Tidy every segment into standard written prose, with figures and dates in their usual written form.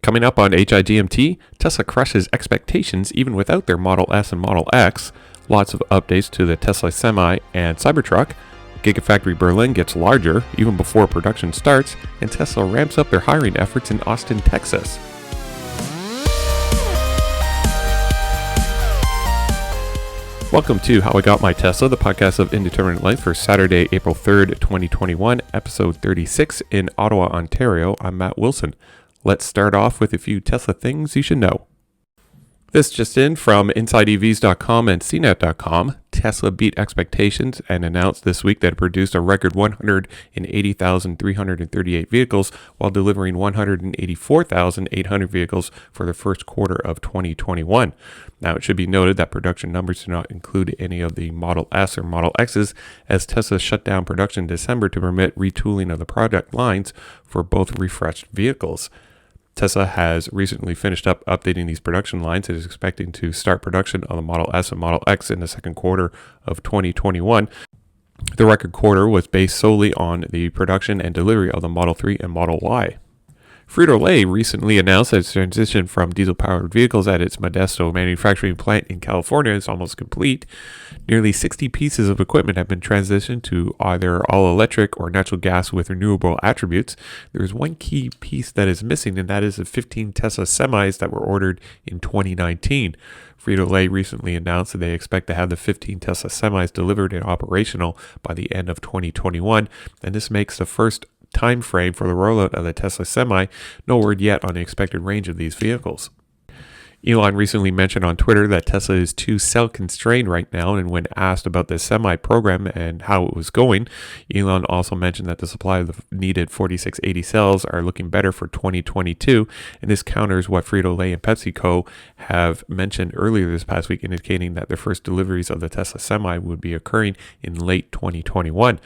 Coming up on HowIGMT, Tesla crushes expectations even without their Model S and Model X. Lots of updates to the Tesla Semi and CyberTruck. GigaFactory Berlin gets larger even before production starts, and Tesla ramps up their hiring efforts in Austin, Texas. Welcome to How I Got My Tesla, the podcast of indeterminate length for Saturday, April 3rd, 2021, episode 36 in Ottawa, Ontario. I'm Matt Wilson. Let's start off with a few Tesla things you should know. This just in from InsideEVs.com and CNET.com. Tesla beat expectations and announced this week that it produced a record 180,338 vehicles while delivering 184,800 vehicles for the first quarter of 2021. Now, it should be noted that production numbers do not include any of the Model S or Model X's, as Tesla shut down production in December to permit retooling of the product lines for both refreshed vehicles. Tesla has recently finished up updating these production lines. It is expecting to start production on the Model S and Model X in the second quarter of 2021. The record quarter was based solely on the production and delivery of the Model 3 and Model Y. Frito-Lay recently announced that its transition from diesel-powered vehicles at its Modesto manufacturing plant in California is almost complete. Nearly 60 pieces of equipment have been transitioned to either all-electric or natural gas with renewable attributes. There is one key piece that is missing, and that is the 15 Tesla Semis that were ordered in 2019. Frito-Lay recently announced that they expect to have the 15 Tesla Semis delivered and operational by the end of 2021, and this makes the first time frame for the rollout of the Tesla Semi. No word yet on the expected range of these vehicles. Elon recently mentioned on Twitter that Tesla is too cell constrained right now, and when asked about the Semi program and how it was going, Elon also mentioned that the supply of the needed 4680 cells are looking better for 2022, and this counters what Frito-Lay and PepsiCo have mentioned earlier this past week, indicating that their first deliveries of the Tesla Semi would be occurring in late 2021.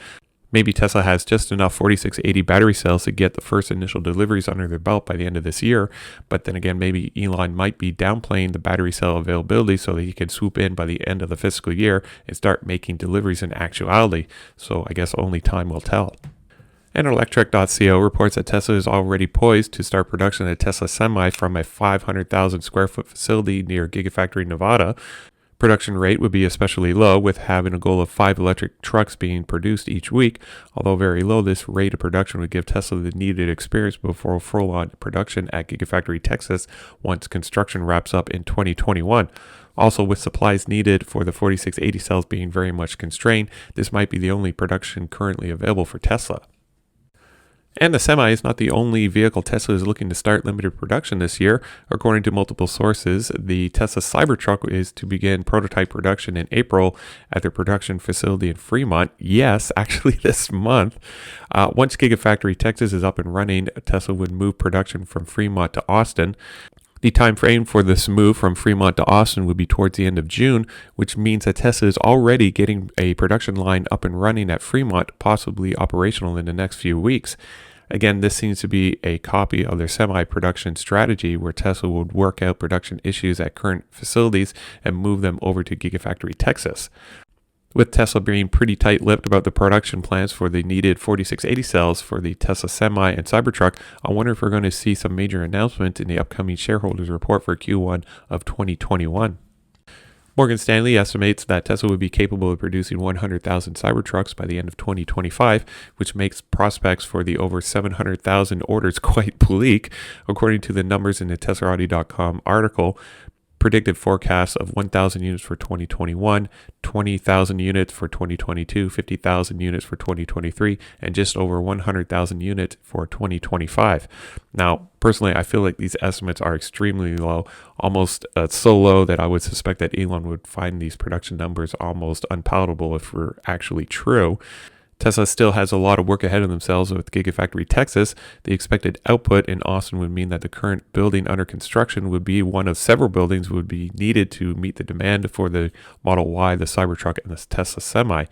Maybe Tesla has just enough 4680 battery cells to get the first initial deliveries under their belt by the end of this year, but then again, maybe Elon might be downplaying the battery cell availability so that he can swoop in by the end of the fiscal year and start making deliveries in actuality. So I guess only time will tell. And Electrek.co reports that Tesla is already poised to start production of the Tesla Semi from a 500,000 square foot facility near Gigafactory, Nevada. Production rate would be especially low, with having a goal of 5 electric trucks being produced each week. Although very low, this rate of production would give Tesla the needed experience before full-on production at Gigafactory, Texas, once construction wraps up in 2021. Also, with supplies needed for the 4680 cells being very much constrained, this might be the only production currently available for Tesla. And the Semi is not the only vehicle Tesla is looking to start limited production this year. According to multiple sources, the Tesla Cybertruck is to begin prototype production in April at their production facility in Fremont. Yes, actually this month. Once Gigafactory Texas is up and running, Tesla would move production from Fremont to Austin. The time frame for this move from Fremont to Austin would be towards the end of June, which means that Tesla is already getting a production line up and running at Fremont, possibly operational in the next few weeks. Again, this seems to be a copy of their semi-production strategy where Tesla would work out production issues at current facilities and move them over to Gigafactory Texas. With Tesla being pretty tight-lipped about the production plans for the needed 4680 cells for the Tesla Semi and CyberTruck, I wonder if we're going to see some major announcements in the upcoming shareholders report for Q1 of 2021. Morgan Stanley estimates that Tesla would be capable of producing 100,000 Cybertrucks by the end of 2025, which makes prospects for the over 700,000 orders quite bleak. According to the numbers in the TeslaAudio.com article, predicted forecasts of 1,000 units for 2021, 20,000 units for 2022, 50,000 units for 2023, and just over 100,000 units for 2025. Now, personally, I feel like these estimates are extremely low, almost so low that I would suspect that Elon would find these production numbers almost unpalatable if we're actually true. Tesla still has a lot of work ahead of themselves with Gigafactory Texas. The expected output in Austin would mean that the current building under construction would be one of several buildings would be needed to meet the demand for the Model Y, the Cybertruck, and the Tesla Semi.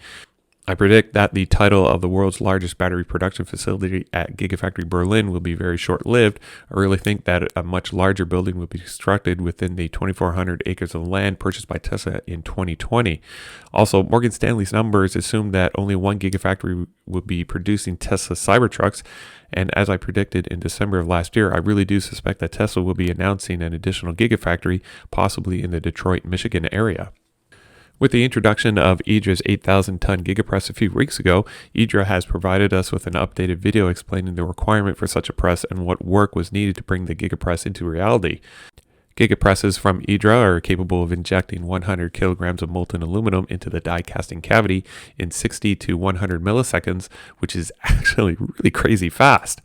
I predict that the title of the world's largest battery production facility at GigaFactory Berlin will be very short-lived. I really think that a much larger building will be constructed within the 2,400 acres of land purchased by Tesla in 2020. Also, Morgan Stanley's numbers assume that only one Gigafactory will be producing Tesla Cybertrucks. And as I predicted in December of last year, I really do suspect that Tesla will be announcing an additional Gigafactory, possibly in the Detroit, Michigan area. With the introduction of IDRA's 8,000-ton gigapress a few weeks ago, IDRA has provided us with an updated video explaining the requirement for such a press and what work was needed to bring the gigapress into reality. Gigapresses from IDRA are capable of injecting 100 kilograms of molten aluminum into the die casting cavity in 60 to 100 milliseconds, which is actually really crazy fast.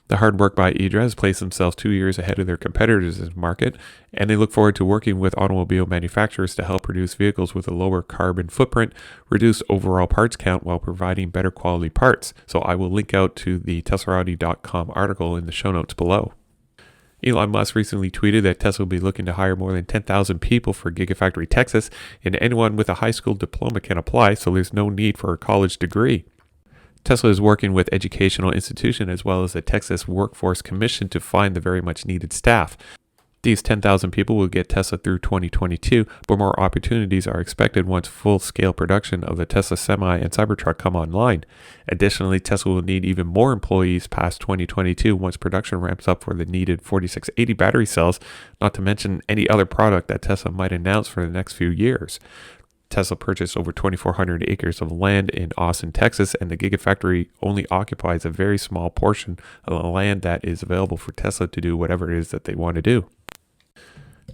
The hard work by IDRA has placed themselves 2 years ahead of their competitors in the market, and they look forward to working with automobile manufacturers to help produce vehicles with a lower carbon footprint, reduce overall parts count while providing better quality parts. So I will link out to the Teslarati.com article in the show notes below. Elon Musk recently tweeted that Tesla will be looking to hire more than 10,000 people for Gigafactory Texas, and anyone with a high school diploma can apply, so there's no need for a college degree. Tesla is working with educational institutions as well as the Texas Workforce Commission to find the very much needed staff. These 10,000 people will get Tesla through 2022, but more opportunities are expected once full-scale production of the Tesla Semi and CyberTruck come online. Additionally, Tesla will need even more employees past 2022 once production ramps up for the needed 4680 battery cells, not to mention any other product that Tesla might announce for the next few years. Tesla purchased over 2,400 acres of land in Austin, Texas, and the Gigafactory only occupies a very small portion of the land that is available for Tesla to do whatever it is that they want to do.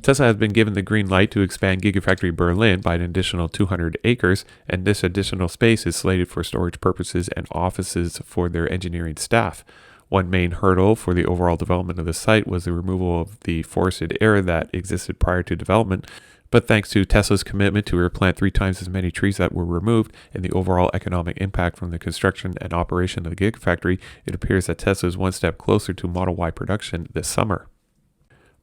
Tesla has been given the green light to expand Gigafactory Berlin by an additional 200 acres, and this additional space is slated for storage purposes and offices for their engineering staff. One main hurdle for the overall development of the site was the removal of the forested area that existed prior to development. But thanks to Tesla's commitment to replant 3 times as many trees that were removed and the overall economic impact from the construction and operation of the Gigafactory, it appears that Tesla is one step closer to Model Y production this summer.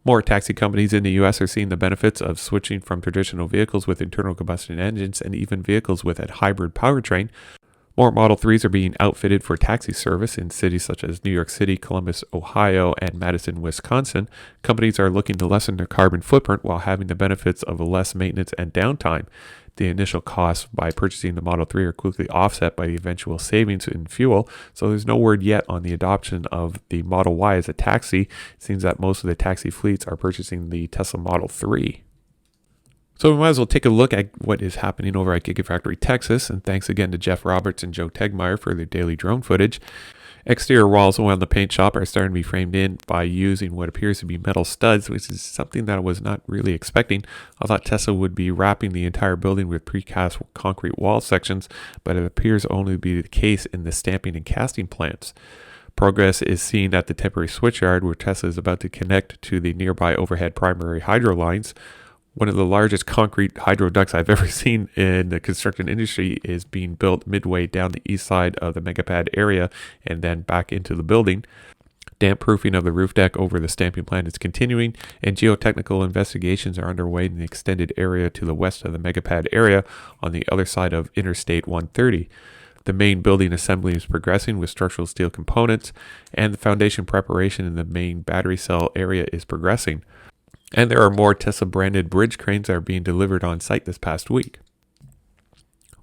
More taxi companies in the U.S. are seeing the benefits of switching from traditional vehicles with internal combustion engines and even vehicles with a hybrid powertrain. More Model 3s are being outfitted for taxi service in cities such as New York City, Columbus, Ohio, and Madison, Wisconsin. Companies are looking to lessen their carbon footprint while having the benefits of less maintenance and downtime. The initial costs by purchasing the Model 3 are quickly offset by the eventual savings in fuel, so there's no word yet on the adoption of the Model Y as a taxi. It seems that most of the taxi fleets are purchasing the Tesla Model 3. So we might as well take a look at what is happening over at Gigafactory Texas, and thanks again to Jeff Roberts and Joe Tegmeyer for their daily drone footage. Exterior walls around the paint shop are starting to be framed in by using what appears to be metal studs, which is something that I was not really expecting. I thought Tesla would be wrapping the entire building with precast concrete wall sections, but it appears only to be the case in the stamping and casting plants. Progress is seen at the temporary switchyard where Tesla is about to connect to the nearby overhead primary hydro lines. One of the largest concrete hydro ducts I've ever seen in the construction industry is being built midway down the east side of the megapad area and then back into the building. Damp proofing of the roof deck over the stamping plant is continuing, and geotechnical investigations are underway in the extended area to the west of the megapad area on the other side of Interstate 130. The main building assembly is progressing with structural steel components, and the foundation preparation in the main battery cell area is progressing. And there are more Tesla-branded bridge cranes that are being delivered on site this past week.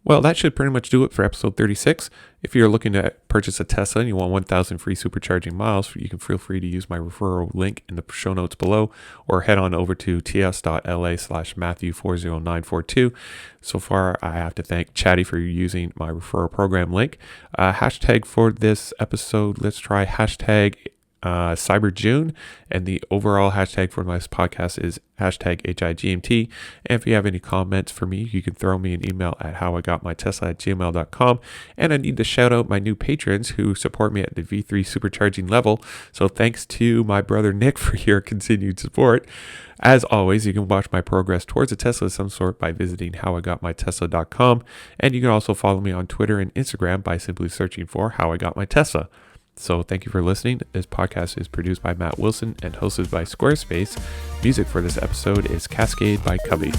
Well, that should pretty much do it for episode 36. If you're looking to purchase a Tesla and you want 1,000 free supercharging miles, you can feel free to use my referral link in the show notes below, or head on over to ts.la/Matthew40942. So far, I have to thank Chatty for using my referral program link. Hashtag for this episode, let's try hashtag CyberJune, and the overall hashtag for my podcast is hashtag HIGMT. And if you have any comments for me, you can throw me an email at HowIGotMyTesla@gmail.com. And I need to shout out my new patrons who support me at the V3 supercharging level. So thanks to my brother Nick for your continued support. As always, you can watch my progress towards a Tesla of some sort by visiting HowIGotMyTesla.com. And you can also follow me on Twitter and Instagram by simply searching for HowIGotMyTesla. So thank you for listening. This podcast is produced by Matt Wilson and hosted by Squarespace. Music for this episode is Cascade by Cubby.